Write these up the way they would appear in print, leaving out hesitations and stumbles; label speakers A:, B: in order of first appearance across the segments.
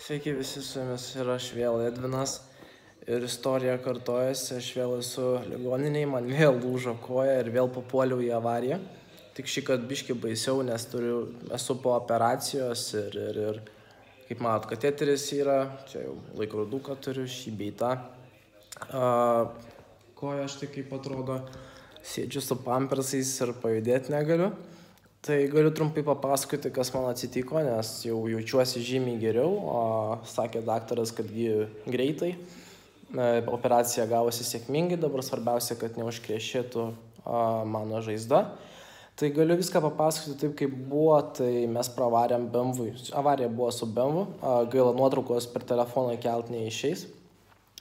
A: Sveiki visi, su jumis ir aš vėl Edvinas. Ir istorija kartojasi, aš vėl esu ligoniniai, man vėl lūžo koja ir vėl papuoliau į avariją. Tik šį kartą biškį baisiau, nes esu po operacijos ir kaip matot, kateteris yra, čia jau laikroduką turiu, šį bei tą. Koja aš tai kaip atrodo, sėdžiu su pampersais ir pajudėti negaliu. Tai galiu trumpai papasakoti, kas man atsitiko, nes jau jaučiuosi žymiai geriau, o sakė daktaras, kad greitai. Operacija gavosi sėkmingai, dabar svarbiausia, kad neužkrešėtų mano žaizda. Tai galiu viską papasakoti taip, kaip buvo, tai mes pravarėm BMW. Avarija buvo su BMW, gaila nuotraukos per telefoną kelt neišeis,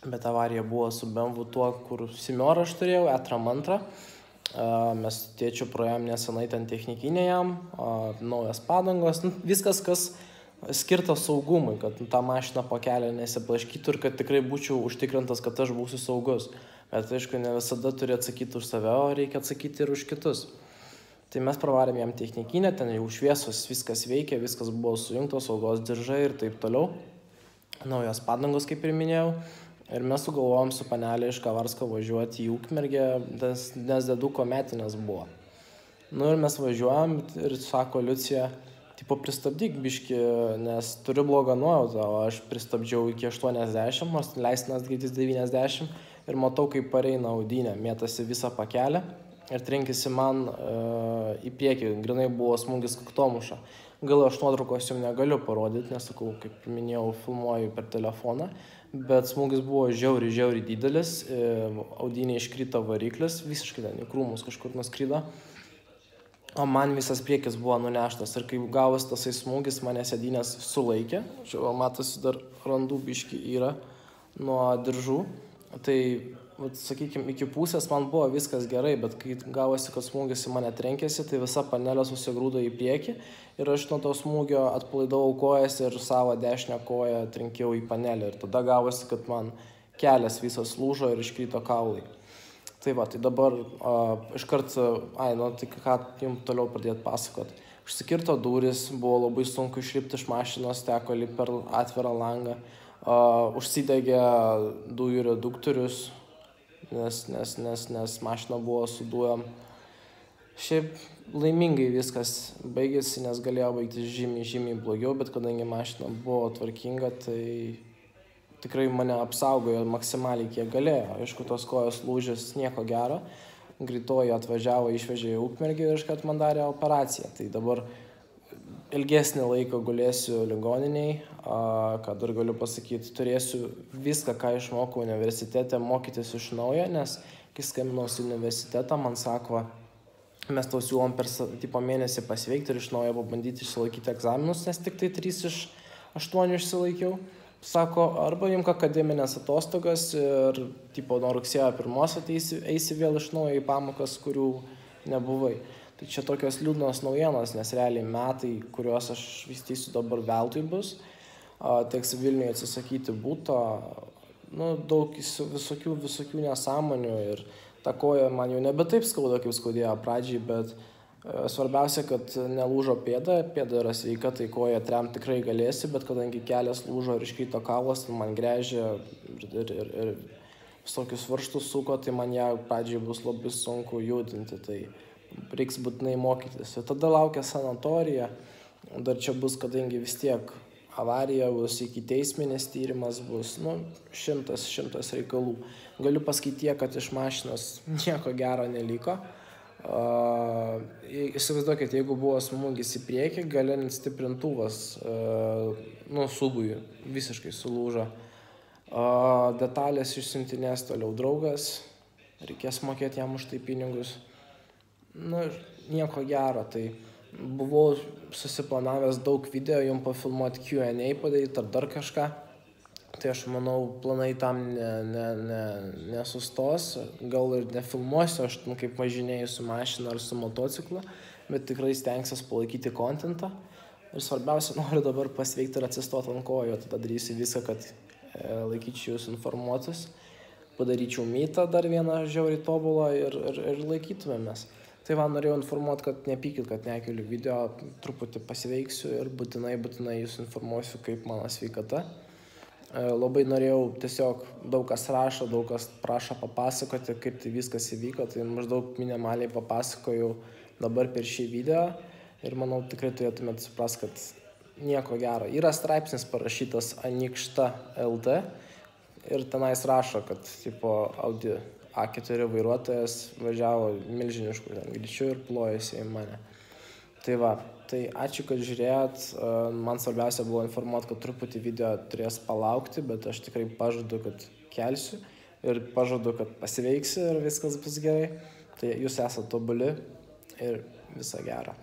A: bet avarija buvo su BMW tuo, kur Simiorą aš turėjau, E-Tram 2. Mes tėčiu praėjom nesenai ten technikinė jam, naujas padangos, viskas, kas skirta saugumui, kad tą mašiną po kelią nesiplaškytų ir kad tikrai būčiau užtikrintas, kad aš būsiu saugus. Bet aišku, ne visada turi atsakyti už save, o reikia atsakyti ir už kitus. Tai mes pravarėm jam technikinę, ten jau šviesos, viskas veikia, viskas buvo sujungtos, saugos diržai ir taip toliau. Naujos padangos, kaip ir minėjau. Ir mes sugalvojom su panelė iš Kavarsko važiuoti į Ukmergę, nes dėduko metinės buvo. Ir mes važiuojam ir sako Liucija, tipo pristabdyk biškį, nes turiu blogą nuojautą, o aš pristabdžiau iki 80, nors leistinas greitis 90 ir matau, kaip pareina Audinė, mėtasi visą pakelę ir trenkėsi man į priekį, grinai buvo smūgis kaktomuša. Gal aš nuotraukos jums negaliu parodyti, nes sakau, kaip minėjau, filmuoju per telefoną, bet smūgis buvo žiauriai didelis, Audinė iškrito variklis, visiškai ten į krūmus kažkur nuskrydo, o man visas priekis buvo nuneštas ir kai gavus tasai smūgis, mane sėdynės sulaikė, čia matosi dar randų biški yra nuo diržų, tai sakykime, iki pusės man buvo viskas gerai, bet kai gavosi, kad smūgis į mane trenkėsi, tai visa panelė susigrūdo į priekį ir aš nuo to smūgio atpalaidavau kojas ir savo dešinę koją trenkiau į panelę ir tada gavosi, kad man kelias visas lūžo ir iškrito kaulai. Tai va, tai dabar iškart, tai ką jums toliau pradėti pasakoti. Užsikirto duris, buvo labai sunku išlipti iš mašinos, teko lipti per atvirą langą, užsidegė dujų reduktorius, nes mašina buvo su dujom. Šiaip laimingai viskas baigėsi, nes galėjo baigtis žymiai blogiau, bet kadangi mašina buvo tvarkinga, tai tikrai mane apsaugojo maksimaliai kiek galėjo. Aišku, tos kojos lūžis nieko gero. Greitoji atvažiavo, išvežė į Ukmergę ir iškart man darė operaciją. Tai dabar ilgesnį laiką gulėsiu ligoniniai, ką dar galiu pasakyti, turėsiu viską, ką išmokau universitete, mokytis iš naujo, nes kai skambinausi universitetą, man sako, mes tau siūlom per mėnesį pasveikti ir iš naujo pabandyti išsilaikyti egzaminus, nes tik tai 3 iš 8 išsilaikiau. Sako, arba jums akademinės atostogas ir nuo rugsėjo 1 eisi vėl iš naujo į pamokas, kurių nebuvai. Tai čia tokios liūdnos naujienos, nes realiai metai, kuriuos aš vystysiu dabar veltui bus, teks Vilniuje atsisakyti būto, daug visokių nesąmonių ir ta koja man jau nebe taip skauda, kaip skaudėjo pradžiai, bet svarbiausia, kad nelūžo pėda yra sveika, tai koja trem tikrai galėsi, bet kadangi kelias lūžo ir iškrito kaulas, tai man gręžė ir visokius varžtus suko, tai man ją pradžiai bus labai sunku judinti, tai reiks būtinai mokytis. Ir tada laukia sanatorija, dar čia bus, kadangi vis tiek avarija bus, iki teisminis tyrimas bus, 100 reikalų. Galiu pasakyti, kad iš mašinos nieko gero neliko. Įsivaizduokit, jeigu buvo smūgis į priekį, galinis stiprintuvas subui visiškai sulūžo. Detalės išsiuntinės toliau draugas, reikės mokėti jam už tai pinigus. Nieko gero, tai buvau susiplanavęs daug video, jums pafilmuoti Q&A padaryti ar dar kažką. Tai aš manau, planai tam nesustos, gal ir nefilmuosiu, aš kaip važinėju su mašina ar su motociklu, bet tikrai stengsiuos palaikyti kontentą. Ir svarbiausia, noriu dabar pasveikti ir atsistoti ant kojų, tada darysiu viską, kad laikyčiau jūs informuotus, padaryčiau mytą dar vieną žiauriai tobulą ir laikytumėmės. Tai va, norėjau informuoti, kad nepykit, kad nekeliu video, truputį pasiveiksiu ir būtinai jūs informuosiu, kaip mano sveikata. Labai norėjau, tiesiog daug kas rašo, daug kas prašo papasakoti, kaip tai viskas įvyko, tai maždaug minimaliai papasakojau dabar per šį video ir manau tikrai turėtumėt suprast, kad nieko gero. Yra straipsnis parašytas Anikšta LT ir tenais rašo, kad tipo Audi A4 vairuotojas važiavo milžinišku greičiu ir plojasi į mane. Tai va, tai ačiū, kad žiūrėjot. Man svarbiausia buvo informuoti, kad truputį video turės palaukti, bet aš tikrai pažadu, kad kelsiu ir pažadu, kad pasiveiksiu ir viskas bus gerai. Tai jūs esate tobuli ir viso gero.